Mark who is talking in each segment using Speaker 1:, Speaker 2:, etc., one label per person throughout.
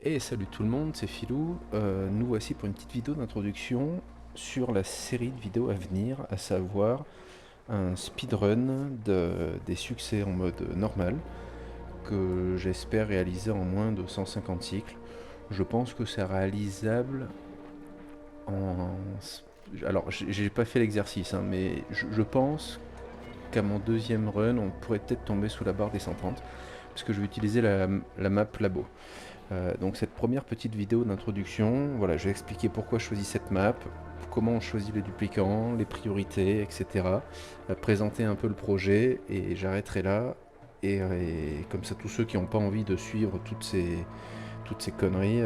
Speaker 1: Et salut tout le monde, c'est Philou. Nous voici pour une petite vidéo d'introduction sur la série de vidéos à venir, à savoir un speedrun des succès en mode normal que j'espère réaliser en moins de 150 cycles. Je pense que c'est réalisable en... Alors, j'ai pas fait l'exercice, hein, mais je pense qu'à mon deuxième run, on pourrait peut-être tomber sous la barre des 130, parce que je vais utiliser la map labo. Donc cette première petite vidéo d'introduction, voilà, je vais expliquer pourquoi je choisis cette map, comment on choisit le duplicant, les priorités, etc. Présenter un peu le projet et j'arrêterai là. Et comme ça, tous ceux qui n'ont pas envie de suivre toutes ces conneries,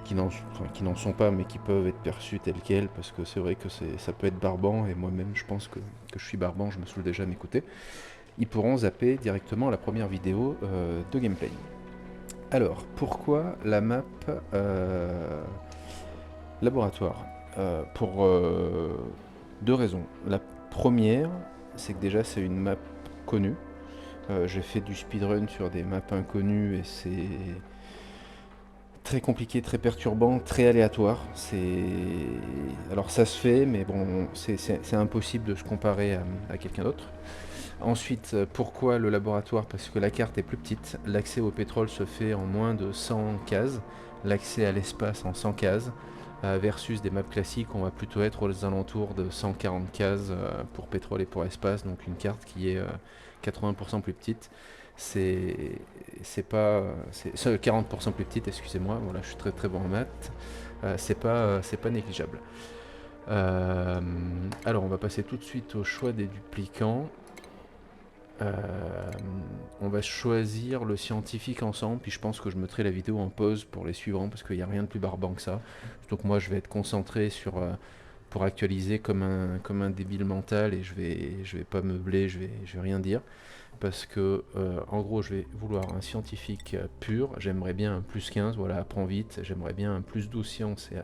Speaker 1: qui n'en sont pas mais qui peuvent être perçues telles quelles, parce que c'est vrai que ça peut être barbant, et moi-même je pense que je suis barbant, je me saoule déjà à m'écouter, ils pourront zapper directement la première vidéo de gameplay. Alors, pourquoi la map laboratoire Pour deux raisons. La première, c'est que déjà c'est une map connue. J'ai fait du speedrun sur des maps inconnues et c'est très compliqué, très perturbant, très aléatoire. Alors ça se fait, mais bon, c'est impossible de se comparer à quelqu'un d'autre. Ensuite, pourquoi le laboratoire? Parce que la carte est plus petite, l'accès au pétrole se fait en moins de 100 cases, l'accès à l'espace en 100 cases, versus des maps classiques, on va plutôt être aux alentours de 140 cases pour pétrole et pour espace, donc une carte qui est 80% plus petite. C'est pas... C'est 40% plus petite, excusez-moi, voilà, je suis très très bon en maths. C'est pas négligeable. Alors on va passer tout de suite au choix des duplicants. On va choisir le scientifique ensemble, puis je pense que je mettrai la vidéo en pause pour les suivants parce qu'il n'y a rien de plus barbant que ça. Donc moi je vais être concentré pour actualiser comme un débile mental et je vais pas meubler, je vais rien dire parce que en gros je vais vouloir un scientifique pur, j'aimerais bien un plus 15, voilà, apprends vite, j'aimerais bien un plus 12 sciences et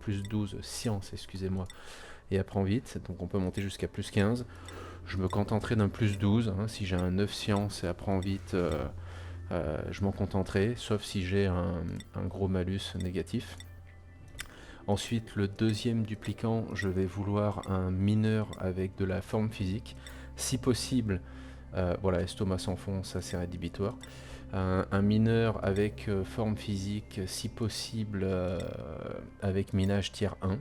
Speaker 1: plus 12 sciences, excusez-moi, et apprends vite, donc on peut monter jusqu'à plus 15. Je me contenterai d'un plus 12, hein. Si j'ai un 9 sciences et apprends vite, je m'en contenterai, sauf si j'ai un gros malus négatif. Ensuite, le deuxième duplicant, je vais vouloir un mineur avec de la forme physique. Si possible, voilà, estomac sans fond, ça c'est rédhibitoire. Un mineur avec forme physique, si possible, avec minage tiers 1.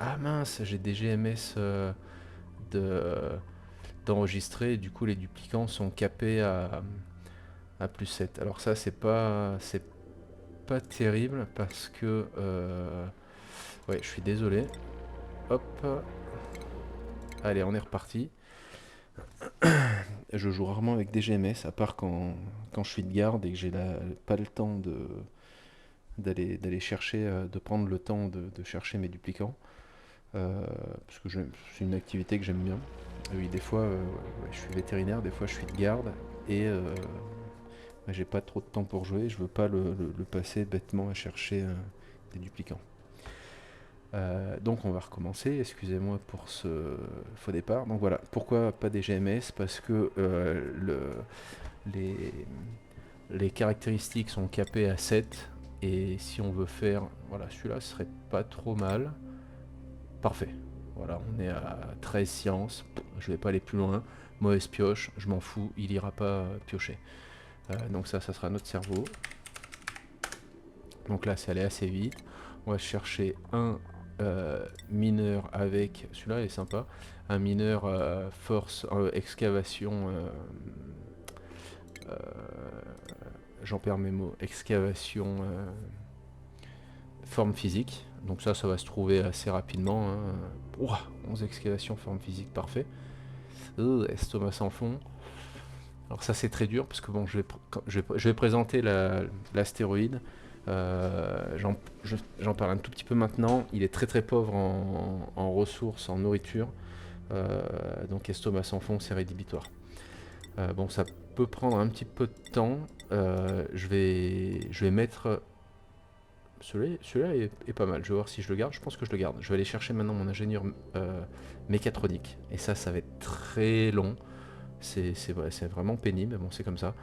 Speaker 1: Ah mince, j'ai des GMS de, d'enregistrer, du coup les duplicants sont capés à plus 7. Alors ça c'est pas terrible parce que ouais, je suis désolé. Hop, allez, on est reparti. Je joue rarement avec des GMS à part quand je suis de garde et que j'ai pas le temps d'aller chercher, de prendre le temps de chercher mes duplicants. Parce que c'est une activité que j'aime bien. Oui, des fois, ouais, je suis vétérinaire, des fois je suis de garde et j'ai pas trop de temps pour jouer, je veux pas le passer bêtement à chercher des duplicants. Donc on va recommencer, excusez-moi pour ce faux départ. Donc voilà, pourquoi pas des GMS? Parce que les, les caractéristiques sont capées à 7 et si on veut faire, voilà, celui-là serait pas trop mal. Parfait. Voilà, on est à 13 sciences, je vais pas aller plus loin. Mauvaise pioche, je m'en fous, il ira pas piocher. Donc ça sera notre cerveau. Donc là, c'est allé assez vite. On va chercher un mineur avec, celui-là est sympa, un mineur force excavation, euh, j'en perds mes mots, excavation forme physique. Donc ça va se trouver assez rapidement, hein. Ouah, 11 excavations forme physique, parfait. Estomac sans fond. Alors ça c'est très dur parce que bon, je vais présenter l'astéroïde. J'en parle un tout petit peu maintenant. Il est très très pauvre en ressources, en nourriture. Donc estomac sans fond, c'est rédhibitoire. Bon, ça peut prendre un petit peu de temps. Je vais mettre... Celui-là est pas mal. Je vais voir si je le garde. Je pense que je le garde. Je vais aller chercher maintenant mon ingénieur mécatronique. Et ça va être très long. c'est vraiment pénible, mais bon c'est comme ça.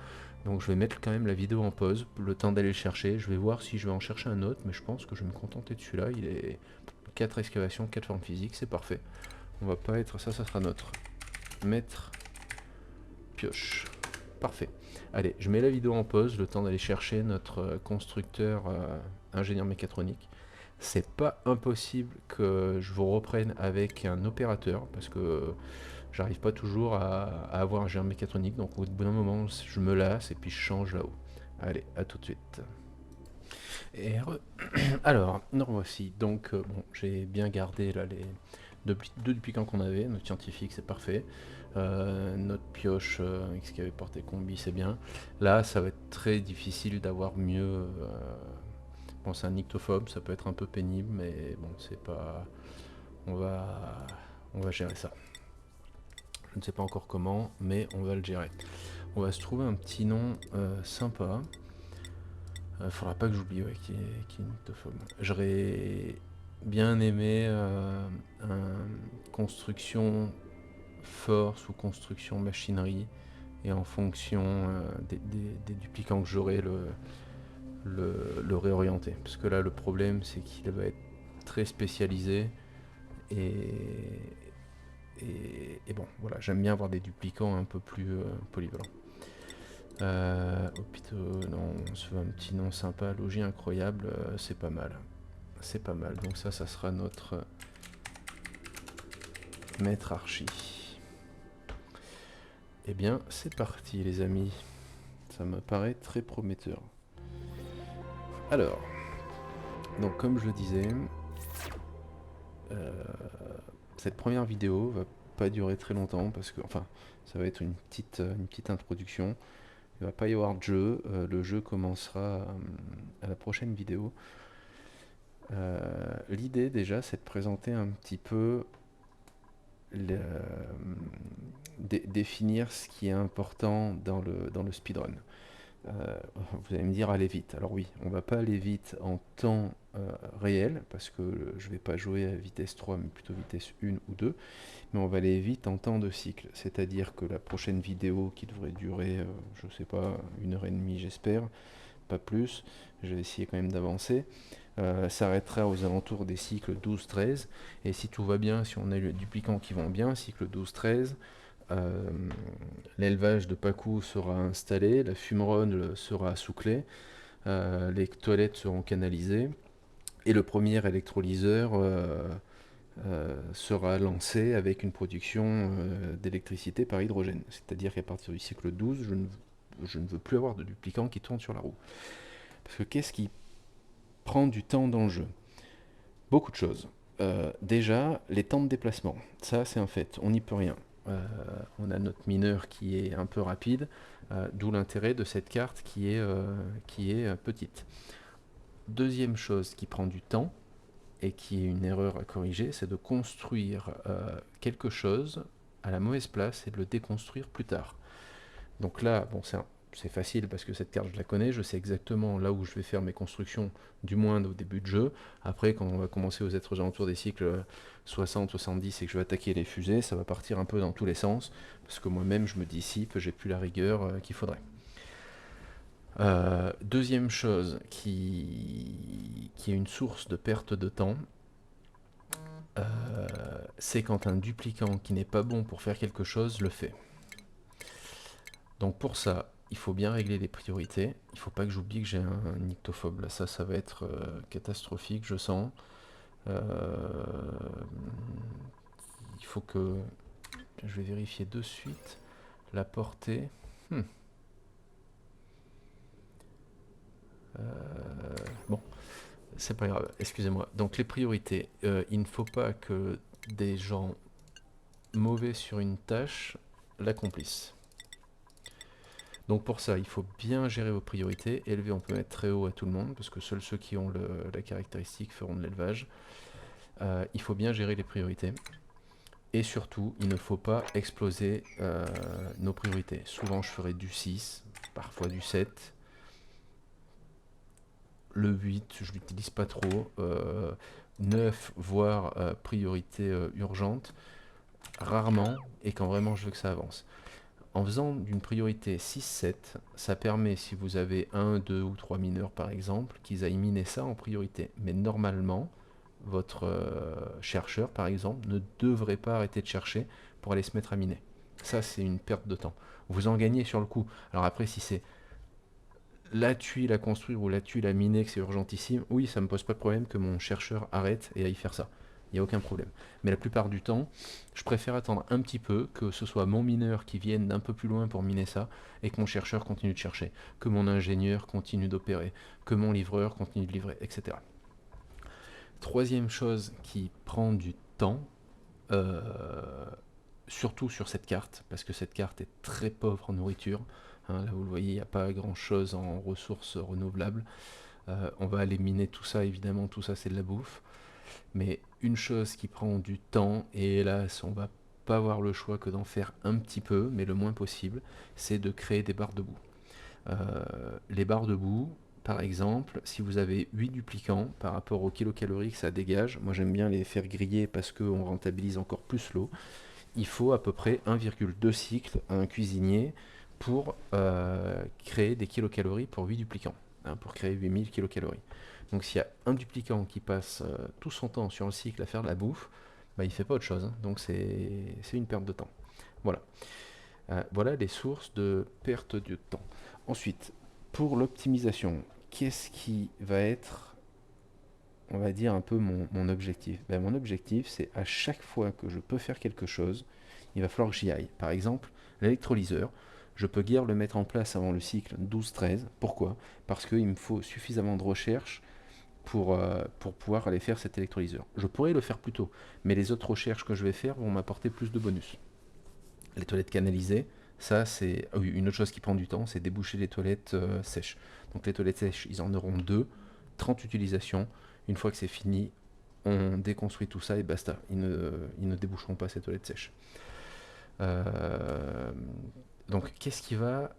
Speaker 1: Donc je vais mettre quand même la vidéo en pause, le temps d'aller le chercher. Je vais voir si je vais en chercher un autre, mais je pense que je vais me contenter de celui-là. Il est 4 excavations, 4 formes physiques, c'est parfait. On va pas être... ça sera notre maître pioche. Parfait. Allez, je mets la vidéo en pause, le temps d'aller chercher notre constructeur ingénieur mécatronique. C'est pas impossible que je vous reprenne avec un opérateur, parce que j'arrive pas toujours à avoir un ingénieur mécatronique, donc au bout d'un moment, je me lasse et puis je change là-haut. Allez, à tout de suite. Alors, nous voici. Donc, bon, j'ai bien gardé là les deux duplicants qu'on avait. Notre scientifique, c'est parfait. Notre pioche excavé porté combi, c'est bien. Là, ça va être très difficile d'avoir mieux. Bon, c'est un nyctophobe, ça peut être un peu pénible, mais bon, c'est pas. On va gérer ça. Je ne sais pas encore comment, mais on va le gérer. On va se trouver un petit nom sympa. Faudra pas que j'oublie qui est nyctophobe. J'aurais bien aimé construction force ou construction machinerie, et en fonction des duplicants que j'aurai le réorienter. Parce que là le problème c'est qu'il va être très spécialisé et, et bon voilà, j'aime bien avoir des duplicants un peu plus polyvalents. Hôpitaux, non, on se fait un petit nom sympa, logis incroyable, c'est pas mal. C'est pas mal, donc ça sera notre maître archi. Eh bien, c'est parti les amis. Ça me paraît très prometteur. Alors, donc comme je le disais, cette première vidéo va pas durer très longtemps parce que, enfin, ça va être une petite introduction. Il va pas y avoir de jeu, le jeu commencera à la prochaine vidéo. L'idée déjà c'est de présenter un petit peu, définir ce qui est important dans le speedrun. Vous allez me dire aller vite. Alors oui, on va pas aller vite en temps réel, parce que je vais pas jouer à vitesse 3, mais plutôt vitesse 1 ou 2, mais on va aller vite en temps de cycle. C'est-à-dire que la prochaine vidéo, qui devrait durer, je sais pas, 1h30 j'espère, pas plus, je vais essayer quand même d'avancer, s'arrêtera aux alentours des cycles 12-13, et si tout va bien, si on a les duplicants qui vont bien, cycle 12-13, l'élevage de Pacou sera installé, la fumeronne sera souclée, les toilettes seront canalisées, et le premier électrolyseur sera lancé avec une production d'électricité par hydrogène. C'est-à-dire qu'à partir du cycle 12, je ne veux plus avoir de duplicants qui tournent sur la roue. Parce que qu'est-ce qui prend du temps dans le jeu? Beaucoup de choses. Déjà, les temps de déplacement. Ça, c'est un fait. On n'y peut rien. On a notre mineur qui est un peu rapide, d'où l'intérêt de cette carte qui est petite. Deuxième chose qui prend du temps, et qui est une erreur à corriger, c'est de construire quelque chose à la mauvaise place et de le déconstruire plus tard. Donc là, bon, c'est facile parce que cette carte je la connais, je sais exactement là où je vais faire mes constructions, du moins au début de jeu. Après, quand on va commencer aux êtres alentours des cycles 60-70 et que je vais attaquer les fusées, ça va partir un peu dans tous les sens, parce que moi-même je me dissipe, j'ai plus la rigueur qu'il faudrait. Deuxième chose qui est une source de perte de temps, c'est quand un duplicant qui n'est pas bon pour faire quelque chose le fait. Donc pour ça, il faut bien régler les priorités. Il ne faut pas que j'oublie que j'ai un nyctophobe. Là, ça va être catastrophique, je sens. Il faut que... Je vais vérifier de suite la portée. Bon, c'est pas grave, excusez-moi. Donc les priorités. Il ne faut pas que des gens mauvais sur une tâche l'accomplissent. Donc pour ça, il faut bien gérer vos priorités. Élever, on peut mettre très haut à tout le monde, parce que seuls ceux qui ont la caractéristique feront de l'élevage. Il faut bien gérer les priorités. Et surtout, il ne faut pas exploser nos priorités. Souvent, je ferai du 6, parfois du 7. Le 8, je l'utilise pas trop. 9, voire priorité urgente. Rarement, et quand vraiment je veux que ça avance. En faisant d'une priorité 6-7, ça permet, si vous avez 1, 2 ou 3 mineurs par exemple, qu'ils aillent miner ça en priorité. Mais normalement, votre chercheur par exemple ne devrait pas arrêter de chercher pour aller se mettre à miner. Ça, c'est une perte de temps. Vous en gagnez sur le coup. Alors après, si c'est la tuile à construire ou la tuile à miner, que c'est urgentissime, oui, ça me pose pas de problème que mon chercheur arrête et aille faire ça. Il n'y a aucun problème. Mais la plupart du temps, je préfère attendre un petit peu, que ce soit mon mineur qui vienne d'un peu plus loin pour miner ça, et que mon chercheur continue de chercher, que mon ingénieur continue d'opérer, que mon livreur continue de livrer, etc. Troisième chose qui prend du temps, euh, surtout sur cette carte, parce que cette carte est très pauvre en nourriture. Hein, là, vous le voyez, il n'y a pas grand-chose en ressources renouvelables. On va aller miner tout ça, évidemment, tout ça c'est de la bouffe. Mais une chose qui prend du temps, et hélas, on va pas avoir le choix que d'en faire un petit peu, mais le moins possible, c'est de créer des barres de boue. Les barres de boue, par exemple, si vous avez 8 duplicants par rapport au kilocalories que ça dégage, moi j'aime bien les faire griller parce qu'on rentabilise encore plus l'eau, il faut à peu près 1,2 cycles à un cuisinier pour créer des kilocalories pour 8 duplicants, hein, pour créer 8000 kilocalories. Donc s'il y a un duplicant qui passe tout son temps sur le cycle à faire de la bouffe, bah, il ne fait pas autre chose, hein. Donc c'est une perte de temps. Voilà. Voilà les sources de perte de temps. Ensuite, pour l'optimisation, qu'est-ce qui va être, on va dire, un peu mon objectif? Ben, mon objectif, c'est à chaque fois que je peux faire quelque chose, il va falloir que j'y aille. Par exemple, l'électrolyseur, je peux guère le mettre en place avant le cycle 12-13. Pourquoi? Parce qu'il me faut suffisamment de recherche pour pouvoir aller faire cet électrolyseur. Je pourrais le faire plus tôt, mais les autres recherches que je vais faire vont m'apporter plus de bonus. Les toilettes canalisées, ça c'est une autre chose qui prend du temps, c'est déboucher les toilettes sèches. Donc les toilettes sèches, ils en auront 2, 30 utilisations. Une fois que c'est fini, on déconstruit tout ça et basta. Ils ne déboucheront pas ces toilettes sèches. Euh, donc qu'est-ce qui va...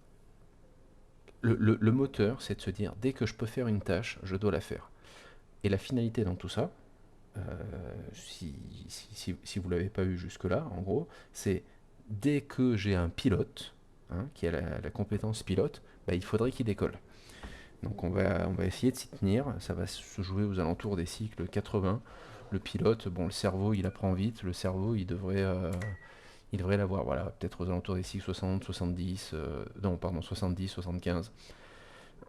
Speaker 1: Le moteur, c'est de se dire, dès que je peux faire une tâche, je dois la faire. Et la finalité dans tout ça, si vous ne l'avez pas eu jusque-là, en gros, c'est dès que j'ai un pilote, hein, qui a la compétence pilote, bah, il faudrait qu'il décolle. Donc on va essayer de s'y tenir, ça va se jouer aux alentours des cycles 80. Le pilote, bon, le cerveau il apprend vite, le cerveau il devrait l'avoir, voilà, peut-être aux alentours des cycles 60, 70, non pardon, 70, 75.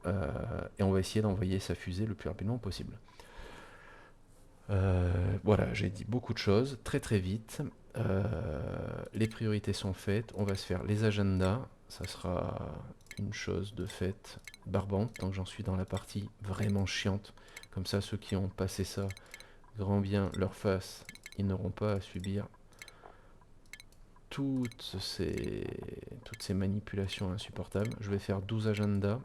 Speaker 1: Et on va essayer d'envoyer sa fusée le plus rapidement possible. Voilà, j'ai dit beaucoup de choses, très très vite. Les priorités sont faites, on va se faire les agendas, ça sera une chose de faite barbante, tant que j'en suis dans la partie vraiment chiante. Comme ça, ceux qui ont passé ça, grand bien leur face, ils n'auront pas à subir toutes ces manipulations insupportables. Je vais faire 12 agendas,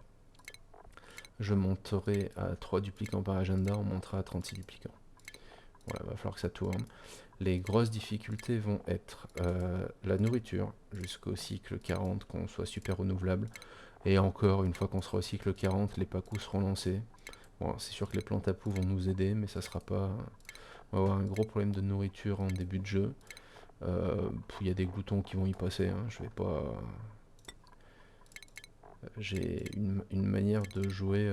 Speaker 1: je monterai à 3 duplicants par agenda, on montera à 36 duplicants. Voilà, va falloir que ça tourne. Les grosses difficultés vont être la nourriture, jusqu'au cycle 40, qu'on soit super renouvelable. Et encore, une fois qu'on sera au cycle 40, les pacous seront lancés. Bon, c'est sûr que les plantes à poux vont nous aider, mais ça sera pas... On va avoir un gros problème de nourriture en début de jeu. Il y a des gloutons qui vont y passer, hein. Je vais pas... J'ai une manière de jouer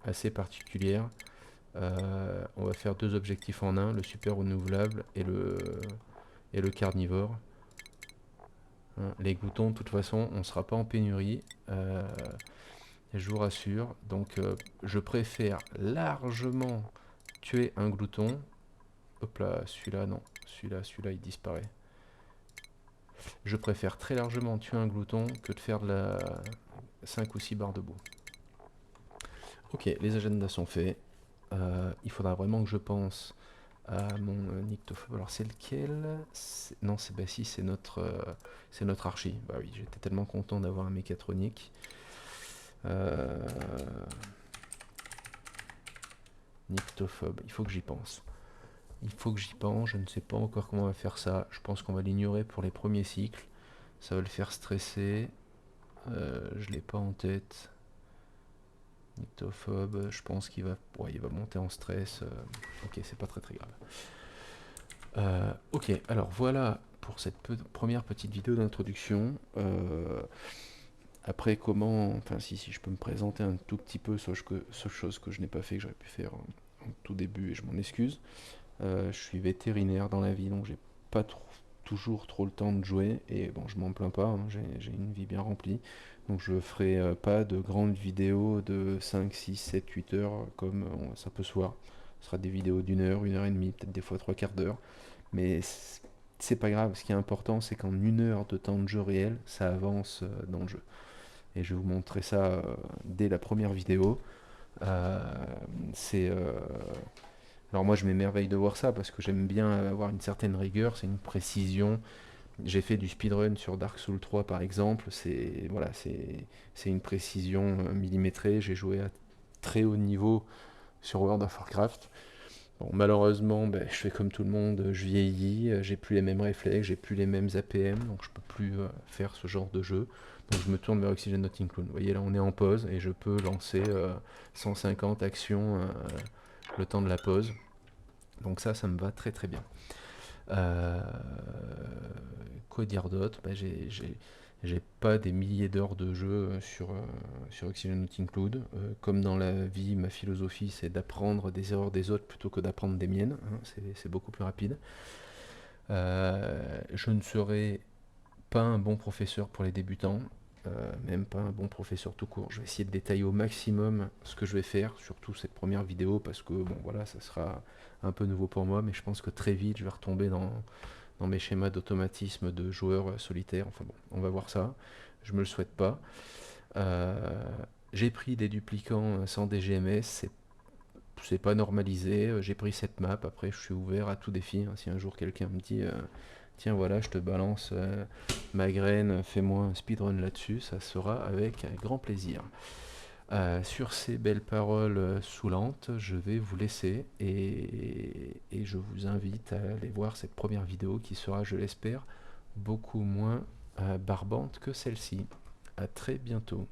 Speaker 1: assez particulière. On va faire 2 objectifs en un, le super renouvelable et le carnivore. Hein, les gloutons, de toute façon, on ne sera pas en pénurie, je vous rassure. Donc je préfère largement tuer un glouton. Hop là, celui-là, non. Celui-là, il disparaît. Je préfère très largement tuer un glouton que de faire de la 5 ou 6 barres de boue. Ok, les agendas sont faits. Il faudra vraiment que je pense à mon nyctophobe. Alors c'est lequel? Non, c'est bah si, c'est notre archi. Bah oui, j'étais tellement content d'avoir un mécatronique. Nyctophobe, il faut que j'y pense. Il faut que j'y pense, je ne sais pas encore comment on va faire ça. Je pense qu'on va l'ignorer pour les premiers cycles. Ça va le faire stresser. Je l'ai pas en tête. Nyctophobe, je pense qu'il va, ouais, il va monter en stress. Ok, c'est pas très très grave. Ok, alors voilà pour cette première petite vidéo d'introduction. Après, comment, enfin si je peux me présenter un tout petit peu, sauf chose que je n'ai pas fait, que j'aurais pu faire en tout début, et je m'en excuse. Je suis vétérinaire dans la vie, donc j'ai pas toujours trop le temps de jouer, et bon, je m'en plains pas, hein, j'ai une vie bien remplie, donc je ferai pas de grandes vidéos de 5, 6, 7, 8 heures comme ça peut se voir. Ce sera des vidéos d'une heure et demie, peut-être des fois trois quarts d'heure, mais c'est pas grave. Ce qui est important, c'est qu'en une heure de temps de jeu réel, ça avance dans le jeu. Et je vais vous montrer ça dès la première vidéo. Euh, c'est Alors moi je m'émerveille de voir ça parce que j'aime bien avoir une certaine rigueur, c'est une précision. J'ai fait du speedrun sur Dark Souls 3 par exemple, c'est une précision millimétrée. J'ai joué à très haut niveau sur World of Warcraft. Bon, malheureusement, ben, je fais comme tout le monde, je vieillis, j'ai plus les mêmes réflexes, j'ai plus les mêmes APM, donc je peux plus faire ce genre de jeu. Donc je me tourne vers Oxygen Not Included. Vous voyez là, on est en pause et je peux lancer 150 actions le temps de la pause. Donc ça me va très très bien. Euh, Quoi dire d'autre? Ben, j'ai pas des milliers d'heures de jeu sur Oxygen Not Included. Comme dans la vie, ma philosophie c'est d'apprendre des erreurs des autres plutôt que d'apprendre des miennes, hein, c'est beaucoup plus rapide. Je ne serai pas un bon professeur pour les débutants, même pas un bon professeur tout court. Je vais essayer de détailler au maximum ce que je vais faire, surtout cette première vidéo, parce que bon voilà, ça sera un peu nouveau pour moi, mais je pense que très vite je vais retomber dans mes schémas d'automatisme de joueur solitaire. Enfin bon, on va voir ça. Je me le souhaite pas. Euh, j'ai pris des duplicants sans DGMS, c'est pas normalisé. J'ai pris cette map. Après, je suis ouvert à tout défi, hein. Si un jour quelqu'un me dit tiens, voilà, je te balance ma graine, fais-moi un speedrun là-dessus, ça sera avec grand plaisir. Sur ces belles paroles saoulantes, je vais vous laisser et je vous invite à aller voir cette première vidéo qui sera, je l'espère, beaucoup moins barbante que celle-ci. À très bientôt.